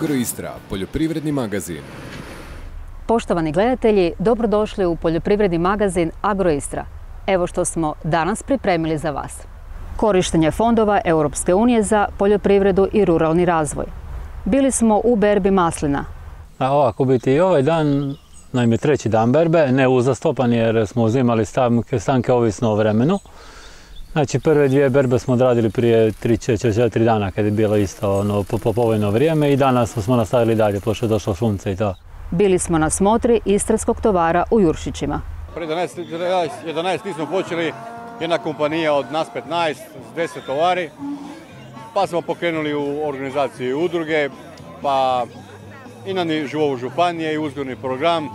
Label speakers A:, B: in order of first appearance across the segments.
A: Agroistra, poljoprivredni magazin.
B: Poštovani gledatelji, dobrodošli u poljoprivredni magazin Agroistra. Evo što smo danas pripremili za vas. Korištenje fondova Europske unije za poljoprivredu i ruralni razvoj. Bili smo u berbi maslina.
C: Ovako biti i ovaj dan, naime treći dan berbe, ne uzastopan jer smo uzimali stanke ovisno o vremenu. Znači prve dvije berbe smo odradili prije 3-4 dana kad je bilo isto povoljno vrijeme i danas smo nastavili dalje pošto je došlo sunce i to.
B: Bili smo na smotri Istarskog tovara u Juršićima.
D: Prije 11 smo počeli jedna kompanija od nas 15 s 10 tovari, pa smo pokrenuli u organizaciji udruge, pa i na nivou županije i uzgojni program.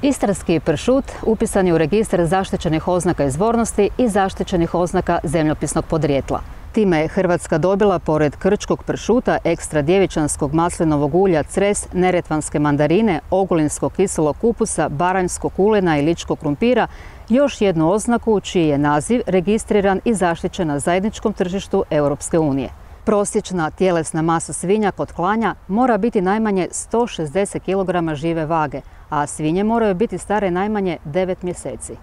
B: Istarski pršut upisan je u registar zaštićenih oznaka izvornosti i zaštićenih oznaka zemljopisnog podrijetla. Time je Hrvatska dobila, pored krčkog pršuta, ekstra djevičanskog maslinovog ulja, Cres, neretvanske mandarine, ogulinskog kiselog kupusa, baranjskog kulena i ličkog krumpira, još jednu oznaku čiji je naziv registriran i zaštićen na zajedničkom tržištu Europske unije. Prosječna tjelesna masa svinja kod klanja mora biti najmanje 160 kg žive vage, a svinje moraju biti stare najmanje 9 mjeseci.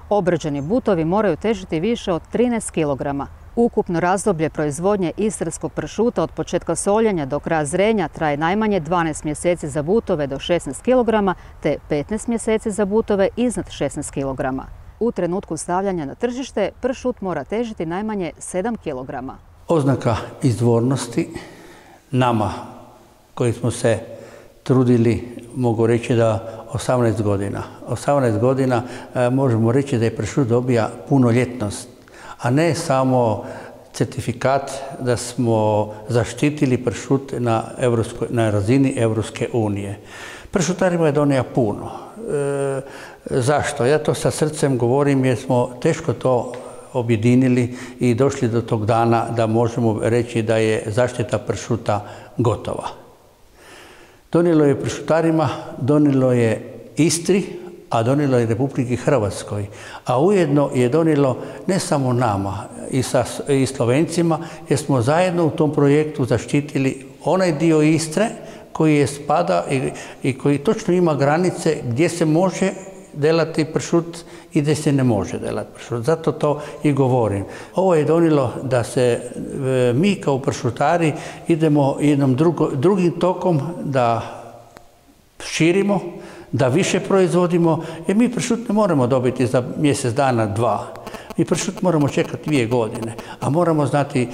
B: Obrađeni butovi moraju težiti više od 13 kg. Ukupno razdoblje proizvodnje istarskog pršuta od početka soljenja do kraja zrenja traje najmanje 12 mjeseci za butove do 16 kg te 15 mjeseci za butove iznad 16 kg. U trenutku stavljanja na tržište pršut mora težiti najmanje 7 kg.
E: Oznaka izvornosti nama koji smo se trudili, mogu reći da 18 godina. 18 godina možemo reći da je pršut dobija punoljetnost, a ne samo certifikat da smo zaštitili pršut na razini Europske unije. Pršutarima je donio puno. Zašto? Ja to sa srcem govorim jer smo teško to objedinili i došli do tog dana da možemo reći da je zaštita pršuta gotova. Donijelo je pršutarima, donijelo je Istri, a donijelo je Republiki Hrvatskoj. A ujedno je donijelo ne samo nama i Slovencima, jer smo zajedno u tom projektu zaštitili onaj dio Istre koji je spada i koji točno ima granice gdje se može delati pršut i gdje se ne može delati pršut. Zato to i govorim. Ovo je donijelo da se mi kao pršutari idemo jednom drugim tokom da širimo, da više proizvodimo, jer mi pršut ne moramo dobiti za mjesec dana, dva. Mi pršut moramo čekati 2 godine, a moramo znati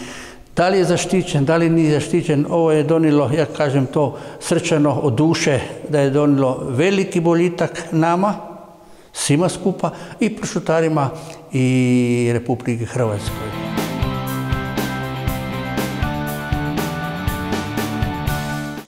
E: da li je zaštićen, da li nije zaštićen. Ovo je donijelo, ja kažem to srčano od duše, da je donijelo veliki boljitak nama, svima skupa, i pršutarima i Republike Hrvatskoj.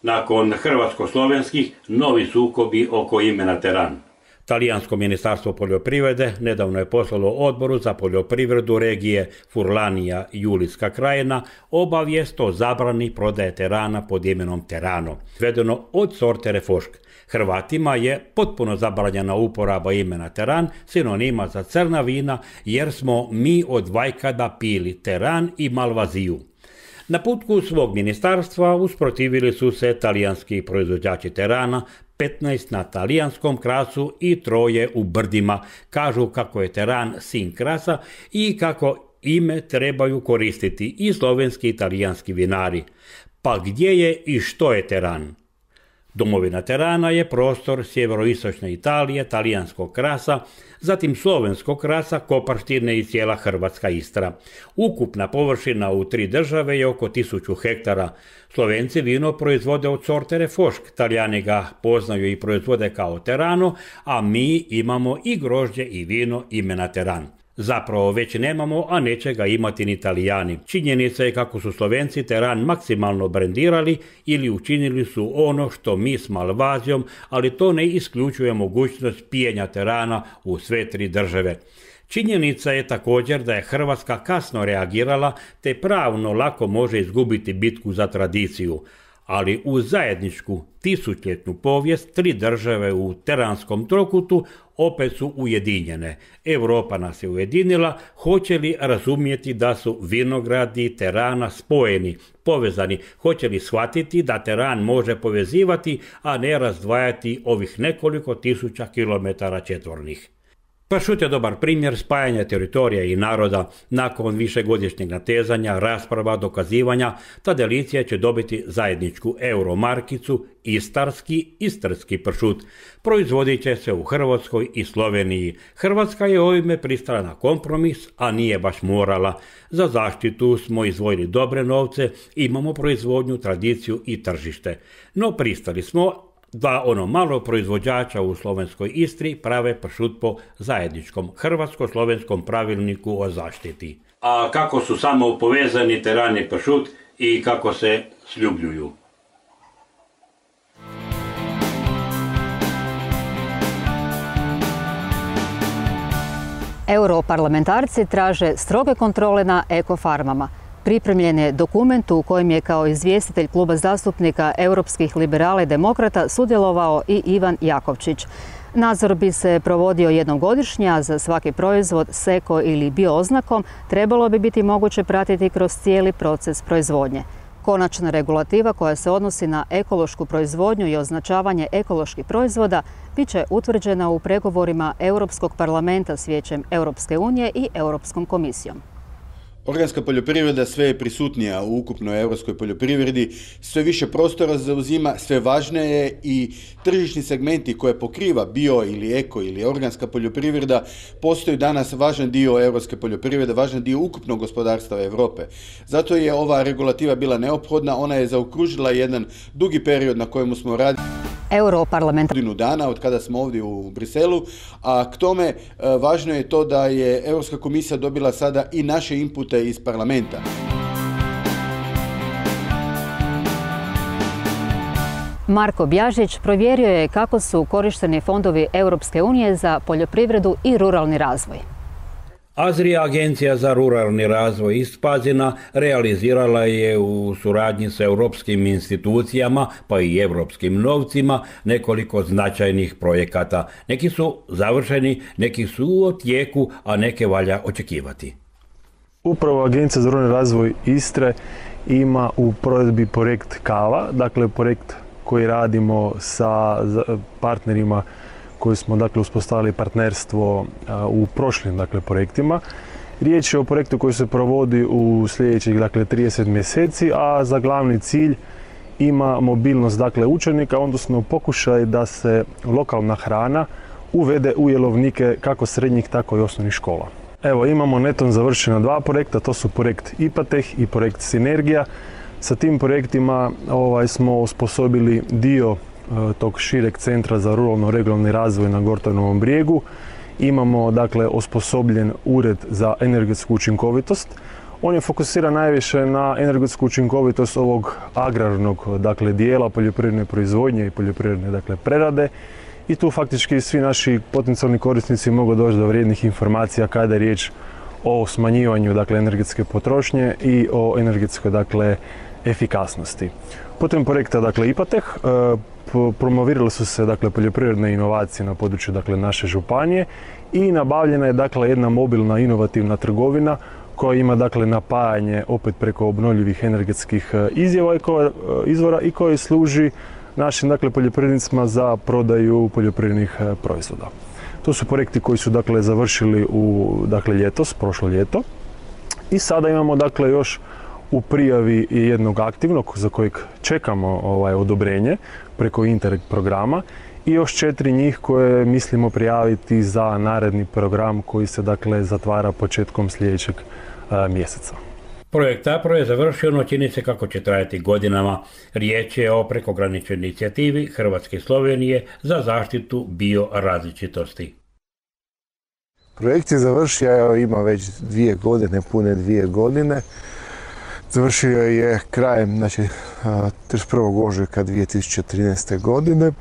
F: Nakon hrvatsko-slovenskih, novi sukobi oko imena teran. Talijansko ministarstvo poljoprivrede nedavno je poslalo Odboru za poljoprivredu regije Furlanija i Julijska krajina obavijest o zabrani prodaje terana pod imenom Terano, vedeno od sorte Refošk. Hrvatima je potpuno zabranjena uporaba imena teran, sinonima za crna vina, jer smo mi od vajkada pili teran i malvaziju. Na putku svog ministarstva usprotivili su se talijanski proizvođači terana, 15 na talijanskom krasu i 3 u brdima. Kažu kako je teran sin krasa i kako ime trebaju koristiti i slovenski i talijanski vinari. Pa gdje je i što je teran? Domovina terana je prostor sjeveroistočne Italije, talijanskog krasa, zatim slovenskog krasa, Koparštine i cijela Hrvatska Istra. Ukupna površina u 3 države je oko 1000 hektara. Slovenci vino proizvode od sorte Refošk, Talijani ga poznaju i proizvode kao Terano, a mi imamo i grožđe i vino imena teran. Zapravo već nemamo, a neće ga imati ni Talijani. Činjenica je kako su Slovenci teran maksimalno brendirali ili učinili su ono što mi s malvazijom, ali to ne isključuje mogućnost pijenja terana u sve 3 države. Činjenica je također da je Hrvatska kasno reagirala te pravno lako može izgubiti bitku za tradiciju. ali uz zajedničku tisućljetnu povijest tri države u teranskom trokutu opet su ujedinjene. Europa nas je ujedinila, hoće li razumjeti da su Vinogradi i Terana spojeni, povezani, hoće li shvatiti da Teran može povezivati, a ne razdvajati ovih nekoliko tisuća kilometara četvornih. Pršut je dobar primjer spajanja teritorija i naroda. Nakon višegodišnjeg natezanja, rasprava, dokazivanja, ta delicija će dobiti zajedničku euromarkicu istarski pršut. Proizvodit će se u Hrvatskoj i Sloveniji. Hrvatska je ovime pristala na kompromis, a nije baš morala. Za zaštitu smo izdvojili dobre novce, imamo proizvodnju, tradiciju i tržište. No pristali smo da ono malo proizvođača u slovenskoj Istri prave pršut po zajedničkom hrvatsko-slovenskom pravilniku o zaštiti. A kako su samo povezani teran i pršut i kako se sljubljuju?
B: Europarlamentarci traže stroge kontrole na ekofarmama. Pripremljen je dokument u kojem je kao izvjestitelj kluba zastupnika europskih liberala i demokrata sudjelovao i Ivan Jakovčić. Nadzor bi se provodio jednom godišnje, a za svaki proizvod s eko ili bio oznakom trebalo bi biti moguće pratiti kroz cijeli proces proizvodnje. Konačna regulativa koja se odnosi na ekološku proizvodnju i označavanje ekoloških proizvoda bit će utvrđena u pregovorima Europskog parlamenta s Vijećem Europske unije i Europskom komisijom.
G: Organska poljoprivreda sve je prisutnija u ukupnoj europskoj poljoprivredi, sve više prostora zauzima, sve važnije je i tržišni segmenti koje pokriva bio ili eko ili organska poljoprivreda postaju danas važan dio europske poljoprivrede, važan dio ukupnog gospodarstva Europe. Zato je ova regulativa bila neophodna, ona je zaokružila jedan dugi period na kojemu smo radili godinu dana od kada smo ovdje u Briselu, a k tome važno je to da je Europska komisija dobila sada i naše inpute iz parlamenta.
B: Marko Bjažić provjerio je kako su korišteni fondovi Europske unije za poljoprivredu i ruralni razvoj.
F: Azrija, Agencija za ruralni razvoj iz Pazina, realizirala je u suradnji sa europskim institucijama, pa i europskim novcima, nekoliko značajnih projekata. Neki su završeni, neki su u tijeku, a neke valja očekivati.
H: Upravo Agencija za ruralni razvoj Istre ima u provedbi projekt Kava, dakle projekt koji radimo sa partnerima koji smo uspostavili partnerstvo u prošlim projektima. Riječ je o projektu koji se provodi u sljedećih 30 mjeseci, a za glavni cilj ima mobilnost učenika, odnosno pokušaj da se lokalna hrana uvede u jelovnike kako srednjih tako i osnovnih škola. Evo, imamo netom završena dva projekta, to su projekt IPATEH i projekt Sinergija. Sa tim projektima smo osposobili dio tog šireg centra za ruralno-regionalni razvoj na Gortanovom brijegu. Imamo osposobljen ured za energetsku učinkovitost. On je fokusiran najviše na energetsku učinkovitost ovog agrarnog dijela poljoprivredne proizvodnje i poljoprivredne prerade. I tu faktički svi naši potencijalni korisnici mogu doći do vrijednih informacija kada je riječ o smanjivanju energetske potrošnje i o energetskoj efikasnosti. Putem projekta IPATEH promovirale su se poljoprivredne inovacije na području naše županije i nabavljena je jedna mobilna inovativna trgovina koja ima napajanje opet preko obnovljivih energetskih izvora i koja služi našim poljoprivrednicima za prodaju poljoprivrednih proizvoda. To su projekti koji su završili u ljetos, prošlo ljeto, i sada imamo još u prijavi jednog aktivnog za kojeg čekamo odobrenje preko Interreg programa i još 4 njih koje mislimo prijaviti za naredni program koji se zatvara početkom sljedećeg mjeseca.
F: Projekt APRO je završio, no čini se kako će trajati godinama. Riječ je o prekograničnoj inicijativi Hrvatske i Slovenije za zaštitu biorazličitosti.
I: Projekt je završio, ima već 2 godine, pune 2 godine. Završio je krajem, 31. ožujka 2013. godine.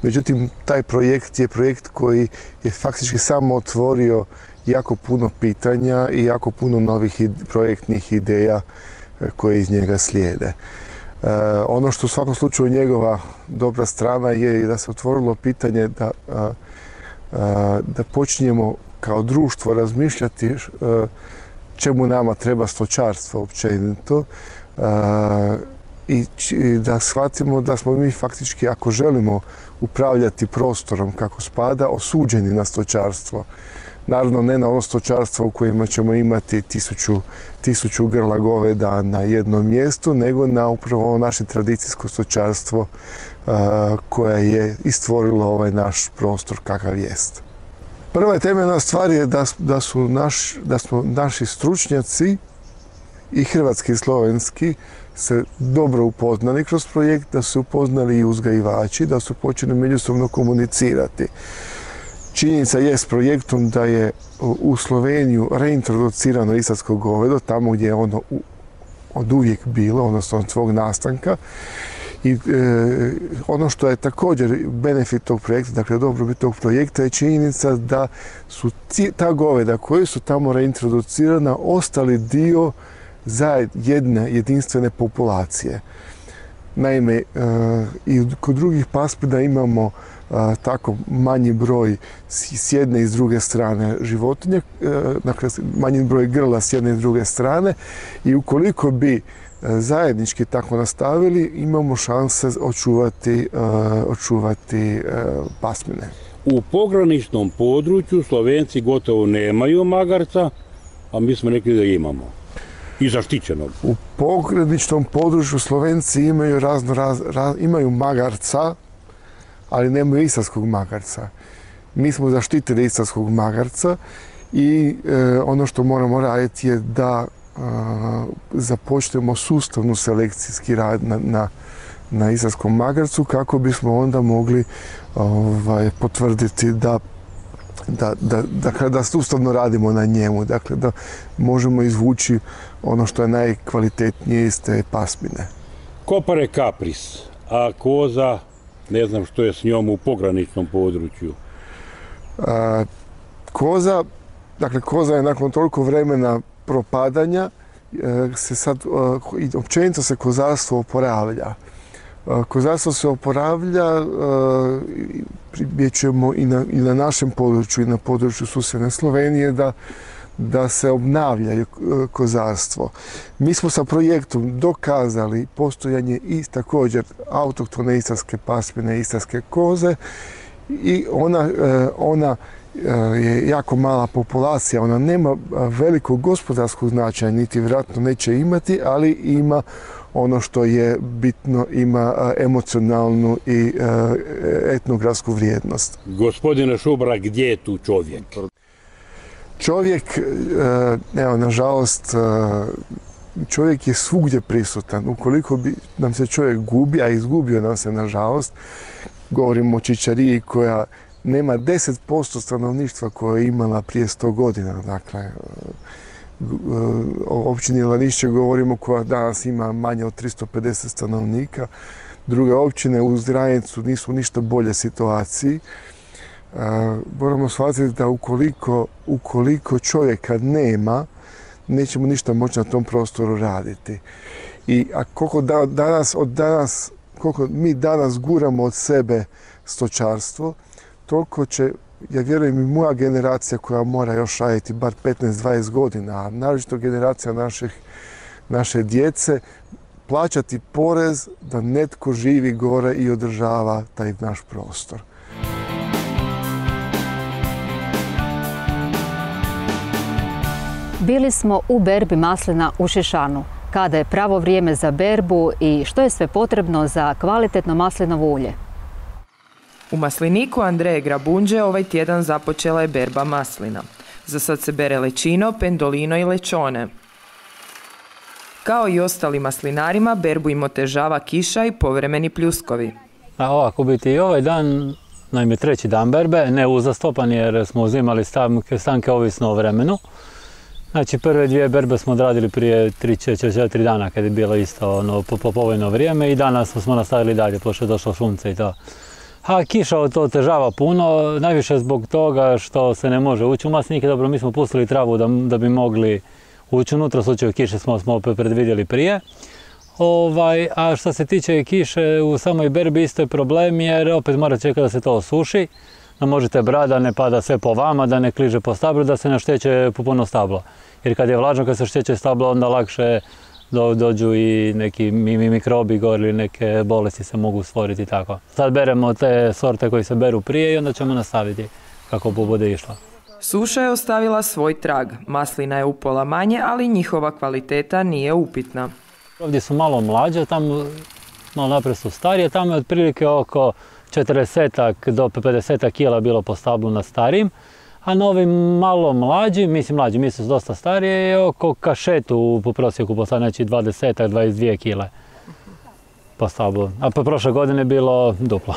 I: Međutim, taj projekt je projekt koji je faktički samo otvorio jako puno pitanja i jako puno novih projektnih ideja koje iz njega slijede. Ono što u svakom slučaju njegova dobra strana je i da se otvorilo pitanje da počinjemo kao društvo razmišljati čemu nama treba stočarstvo općenito i da shvatimo da smo mi faktički, ako želimo upravljati prostorom kako spada, osuđeni na stočarstvo. Naravno, ne na ono stočarstvo u kojima ćemo imati tisuću grla goveda na jednom mjestu, nego na upravo naše tradicijsko stočarstvo koje je i stvorilo ovaj naš prostor kakav jest. Prva temeljna stvar je da su naši stručnjaci, i hrvatski i slovenski, se dobro upoznali kroz projekt, da su upoznali i uzgajivači, da su počeli međusobno komunicirati. Činjenica je s projektom da je u Sloveniju reintroducirano istarsko govedo, tamo gdje je ono od uvijek bilo, odnosno od svog nastanka. I ono što je također benefit tog projekta, dakle dobrobit tog projekta, je činjenica da su ta goveda koji su tamo reintroducirana ostali dio za jedne jedinstvene populacije. Naime, i kod drugih pasmina imamo tako manji broj s jedne i s druge strane životinje, dakle manji broj grla s jedne i s druge strane, i ukoliko bi zajednički tako nastavili, imamo šanse očuvati pasmine.
F: U pograničnom području Slovenci gotovo nemaju magarca, a mi smo rekli da imamo. I zaštićenog.
I: U pograničnom području Slovenci imaju imaju magarca, ali nemaju istarskog magarca. Mi smo zaštitili istarskog magarca i ono što moramo raditi je da započnemo sustavnu selekcijski rad na istarskom magarcu kako bismo onda mogli potvrditi da sustavno radimo na njemu, dakle da možemo izvući ono što je najkvalitetnije iz te pasmine.
F: Kopare kapris, a koza, ne znam što je s njom u pograničnom području.
I: Koza je nakon toliko vremena propadanja, općenito se kozarstvo oporavlja. Kozarstvo se oporavlja, primjećujemo i na našem području i na području susjedne Slovenije da se obnavlja kozarstvo. Mi smo sa projektom dokazali postojanje i također autohtone istarske pasmine, istarske koze, i ona je jako mala populacija, ona nema velikog gospodarskog značaja, niti vjerojatno neće imati, ali ima ono što je bitno, ima emocionalnu i etnografsku vrijednost.
F: Gospodine Šubra, gdje je tu čovjek?
I: Čovjek, nažalost, čovjek je svugdje prisutan. Ukoliko bi nam se čovjek gubi, a izgubio nam se nažalost, govorimo o Čičariji koja nema 10% stanovništva koje je imala prije 100 godina. Dakle, o općini Lanišće govorimo koja danas ima manje od 350 stanovnika. Druge općine uz granicu nisu ništa bolje situaciji. Moramo shvatiti da ukoliko čovjeka nema, nećemo ništa moći na tom prostoru raditi. I koliko mi danas guramo od sebe stočarstvo, toliko će, ja vjerujem, i moja generacija koja mora još raditi bar 15-20 godina, a naročito generacija naše djece, plaćati porez da netko živi gore i održava taj naš prostor.
B: Bili smo u berbi maslina u Šišanu. Kada je pravo vrijeme za berbu i što je sve potrebno za kvalitetno maslinovo ulje?
J: U masliniku Andreje Grabunđe ovaj tjedan započela je berba maslina. Za sad se bere lečino, pendolino i lečone. Kao i ostali maslinarima, berbu im otežava kiša i povremeni pljuskovi.
C: Ovako biti i ovaj dan, naime treći dan berbe, ne uzastopan jer smo uzimali stanke ovisno o vremenu. Znači prve dvije berbe smo odradili prije 3-4 dana kad je bilo isto povoljno vrijeme i danas smo nastavili dalje pošto je došlo sunce i to. A kiša to otežava puno, najviše zbog toga što se ne može ući u maslinike. Dobro, mi smo pustili travu da bi mogli ući unutra, u slučaju kiše smo predvidjeli prije. A što se tiče kiše, u samoj berbi isto je problem jer opet mora čekati da se to osuši, da možete brati, da ne pada sve po vama, da ne kliže po stablu, da se ne šteće puno stablo. Jer kad je vlažno, kad se šteće stablo, onda lakše dođu i neki mikrobi gore ili neke bolesti se mogu stvoriti i tako. Sad beremo te sorte koji se beru prije i onda ćemo nastaviti kako bude išlo.
J: Suša je ostavila svoj trag. Maslina je upola manje, ali njihova kvaliteta nije upitna.
C: Ovdje su malo mlađe, tamo malo naprijed su starije, tamo je otprilike oko 40 do 50 kila bilo po stablu na starijim, a novi malo mlađi, mi su dosta starije, je oko kašetu po prosjeku po stablu, znači 20-22 kile po stablu, a prošle godine je bilo duplo.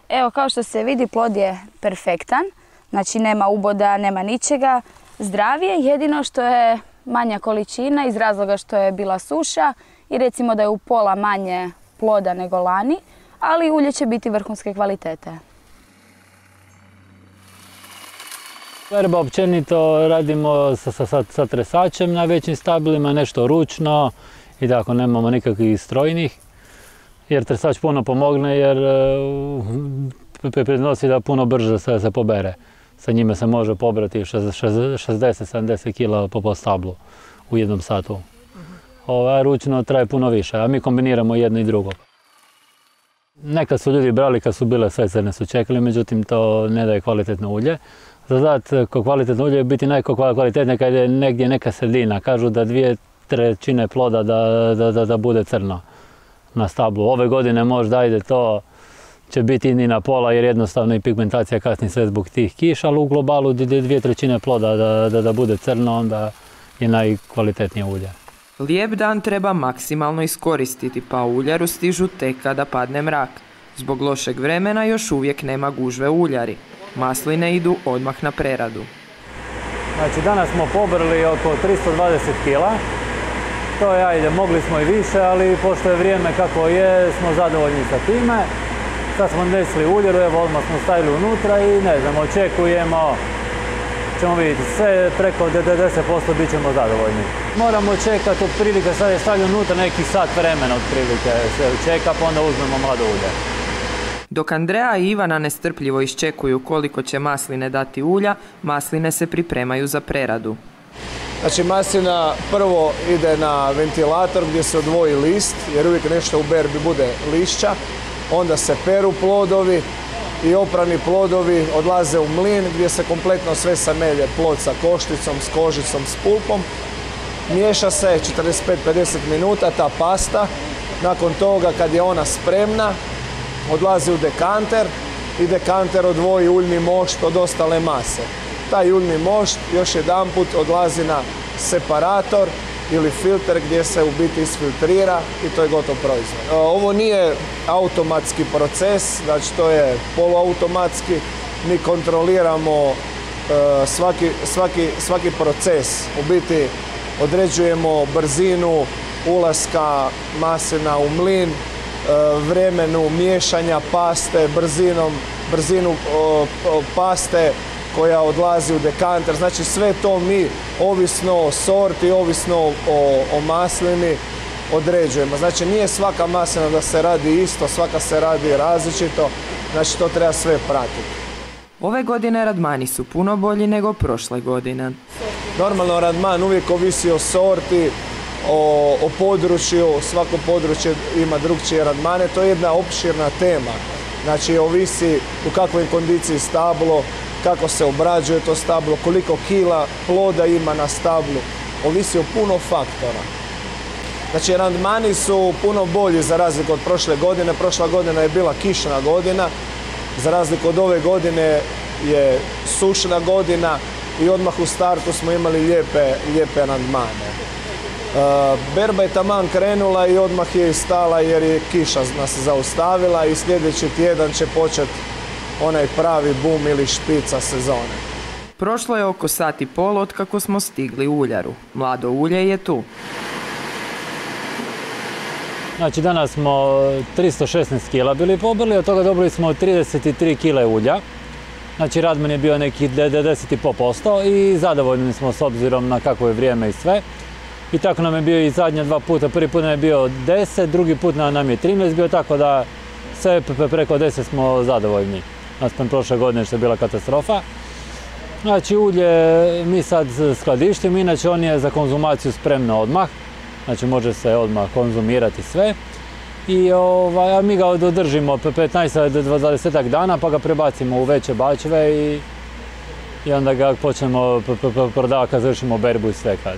K: Evo, kao što se vidi, plod je perfektan, znači nema uboda, nema ničega, zdravije, jedino što je manja količina iz razloga što je bila suša i recimo da je upola manje ploda nego lani, ali ulje će biti vrhunske kvalitete.
C: Berba općenito radimo sa tresačem na većim stablima, nešto ručno i tako nemamo nikakvih strojnih, jer tresač puno pomogne jer prinosi da puno brže se pobere. Sa njime se može pobrati 60-70 kila po stablu u jednom satu. Ručno traje puno više, a mi kombiniramo jedno i drugo. Nekad su ljudi brali kad su bile sve crne su čekali, međutim to ne daje kvalitetno ulje. Za dat kvalitetno ulje biti najkvalitetnije kad je negdje neka sredina. Kažu da 2/3 ploda da bude crno na stablu. Ove godine možda ide to će biti ni na pola jer jednostavno i pigmentacija kasni sve zbog tih kiša, ali u globalu 2/3 ploda da bude crno, onda je najkvalitetnije ulje.
J: Lijep dan treba maksimalno iskoristiti, pa u uljaru stižu tek kada padne mrak. Zbog lošeg vremena još uvijek nema gužve u uljari. Masline idu odmah na preradu.
C: Znači danas smo pobrali oko 320 kila. To je, ajde, mogli smo i više, ali pošto je vrijeme kako je, smo zadovoljni sa time. Sad smo desili uljeru, evo odmah smo stavili unutra i ne znam, očekujemo, ćemo vidjeti, sve preko 90% bit ćemo zadovoljni. Moramo čekati otprilike, sad je stavljeno unutra nekih sat vremena otprilike se čeka, pa onda uzmemo mlado ulje.
J: Dok Andreja i Ivana nestrpljivo iščekuju koliko će masline dati ulja, masline se pripremaju za preradu.
L: Znači maslina prvo ide na ventilator gdje se odvoji list, jer uvijek nešto u berbi bude lišća. Onda se peru plodovi i oprani plodovi odlaze u mlin gdje se kompletno sve samelje, plod sa košticom, s kožicom, s pulpom. Miješa se 45-50 minuta ta pasta. Nakon toga kad je ona spremna, odlazi u dekanter i dekanter odvoji uljni mošt od ostale mase. Taj uljni mošt još jedanput odlazi na separator ili filter gdje se u biti isfiltrira i to je gotov proizvod. Ovo nije automatski proces, znači to je poluautomatski. Mi kontroliramo svaki proces. U biti određujemo brzinu ulaska maslina u mlin, vremenu miješanja paste, brzinu paste koja odlazi u dekanter. Znači sve to mi, ovisno o sorti, ovisno o maslini, određujemo. Znači nije svaka maslina da se radi isto, svaka se radi različito, znači to treba sve pratiti.
J: Ove godine radmani su puno bolji nego prošle godine.
L: Normalno radman uvijek ovisi o sorti, o području, svako područje ima drugčije radmane, to je jedna opširna tema. Znači ovisi u kakvoj kondiciji stablo, kako se obrađuje to stablo, koliko kila ploda ima na stablu, ovisi o puno faktora. Znači radmani su puno bolji za razliku od prošle godine. Prošla godina je bila kišna godina, za razliku od ove godine je sušna godina i odmah u startu smo imali lijepe radmane. Berba je taman krenula i odmah je i stala jer je kiša nas zaustavila i sljedeći tjedan će početi onaj pravi bum ili špica sezone.
J: Prošlo je oko sat i pol od kako smo stigli u uljaru. Mlado ulje je tu.
C: Znači danas smo 316 kila bili pobrali, od toga dobili smo 33 kile ulja. Znači Radman je bio neki 10,5% i zadovoljni smo s obzirom na kakvo je vrijeme i sve. I tako nam je bio i zadnja 2 puta. Prvi put nam je bio 10, drugi put nam je 13 bio, tako da sve preko 10 smo zadovoljni. Naspram prošle godine što je bila katastrofa. Znači ulje mi sad skladištimo, inače on je za konzumaciju spremno odmah. Znači može se odmah konzumirati sve. I mi ga održimo 15-20 dana pa ga prebacimo u veće bačve i onda ga počnemo prodavati kad završimo berbu i sve kad.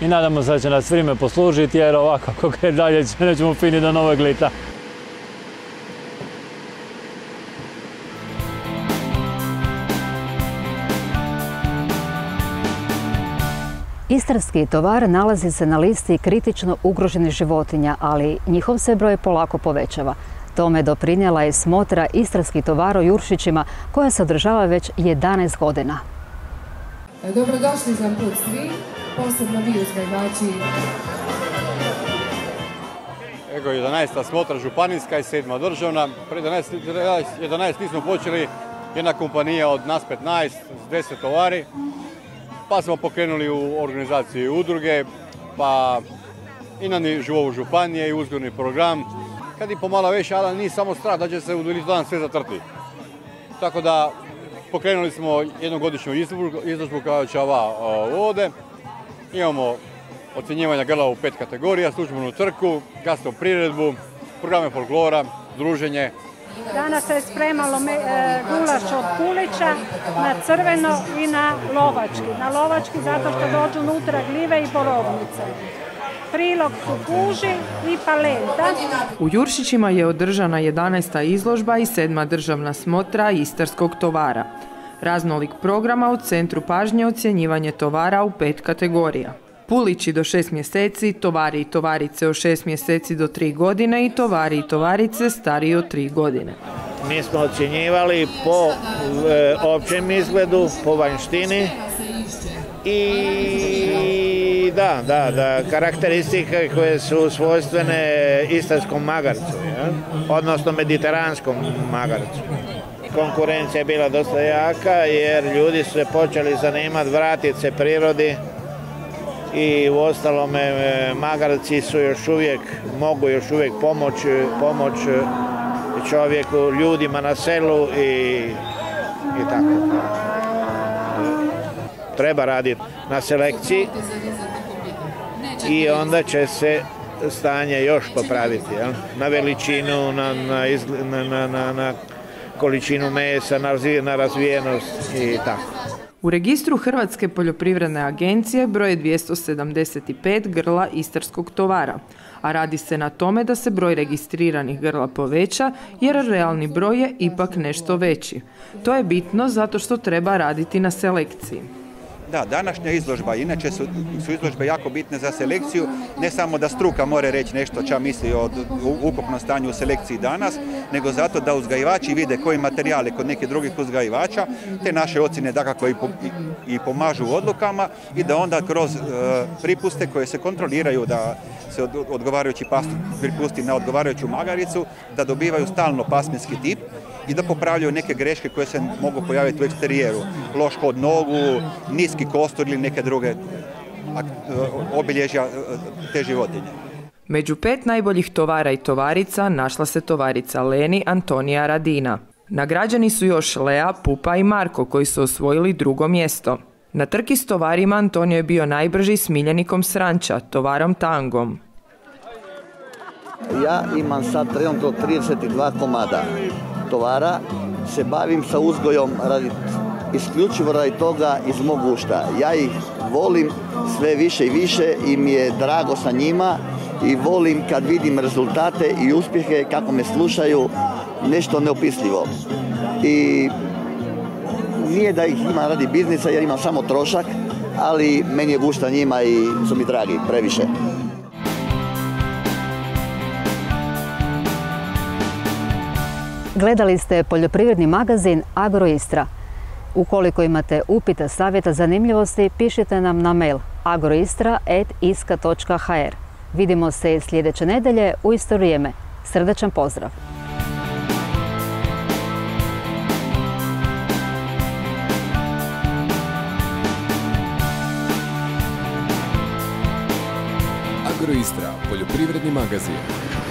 C: I nadamo se da će nas vrijeme poslužiti jer ovako kako je dalje nećemo finiti do novog lita.
B: Istarski tovar nalazi se na listi kritično ugroženih životinja, ali njihov se broj polako povećava. Tome doprinijela je smotra Istarski tovar u Juršićima koja se održava već 11 godina.
M: Dobrodošli za put svi, posebno vi uzgajivači.
D: Ego 11. smotra županijska i 7. državna. Pred 11 nismo počeli, jedna kompanija od nas 15 s 10 tovari. Pa smo pokrenuli u organizaciji udruge, pa i na nivou županije i uzgojni program. Kad i pomalo veće, ali nije samo strah da će se u dan sve zatrti. Tako da pokrenuli smo jednogodišnju izložbu koja će vode. Imamo ocjenjivanja grla u 5 kategorija, službenu trku, gastropriredbu, programe folklora, druženje.
N: Danas se je spremalo gulaš od kulića na crveno i na lovački. Na lovački zato što dođu unutra gljive i borovnice. Prilog su kuži i palenta.
J: U Juršićima je održana 11. izložba i 7. državna smotra Istarskog tovara. Raznolik programa u centru pažnje ocjenjivanje tovara u 5 kategorija. Pulići do 6 mjeseci, tovari i tovarice od 6 mjeseci do 3 godine i tovari i tovarice stariji od 3 godine.
O: Mi smo ocjenjivali po općem izgledu, po vanjštini i da, karakteristike koje su svojstvene istarskom magarcu, odnosno mediteranskom magarcu. Konkurencija je bila dosta jaka jer ljudi su se počeli zanimati, vratiti se prirodi. I u ostalome magarci su mogu još uvijek pomoć čovjeku, ljudima na selu i tako. Treba raditi na selekciji i onda će se stanje još popraviti, na veličinu, na količinu mesa, na razvijenost i tako.
J: U registru Hrvatske poljoprivredne agencije broj je 275 grla istarskog tovara, a radi se na tome da se broj registriranih grla poveća jer realni broj je ipak nešto veći. To je bitno zato što treba raditi na selekciji.
P: Da, današnja izložba, inače su izložbe jako bitne za selekciju, ne samo da struka mora reći nešto ča misli o ukupnom stanju u selekciji danas, nego zato da uzgajivači vide koji materijali kod nekih drugih uzgajivača, te naše ocjene dakako i pomažu u odlukama i da onda kroz pripuste koje se kontroliraju da se odgovarajući pastir pripusti na odgovarajuću magaricu, da dobivaju stalno pasminski tip i da popravljaju neke greške koje se mogu pojaviti u eksterijeru. Loš hod nogu, niski kostur ili neke druge obilježja te životinje.
J: Među 5 najboljih tovara i tovarica našla se tovarica Leni Antonija Radina. Nagrađeni su još Lea, Pupa i Marko koji su osvojili 2. mjesto. Na trki s tovarima Antonio je bio najbrži s Miljenikom Sranča, tovarom Tangom.
Q: Ja imam sad trenutno 32 komada tovara, se bavim sa uzgojom isključivo radi toga iz mog gušta. Ja ih volim sve više i više i mi je drago sa njima i volim kad vidim rezultate i uspjehe, kako me slušaju, nešto neopisljivo. I nije da ih imam radi biznisa jer imam samo trošak, ali meni je gušta njima i su mi dragi previše.
B: Gledali ste poljoprivredni magazin Agroistra. Ukoliko imate upita, savjeta, zanimljivosti, pišite nam na mail agroistra@iska.hr. Vidimo se sljedeće nedjelje u isto vrijeme. Srdačan pozdrav!
A: Agroistra, poljoprivredni magazin.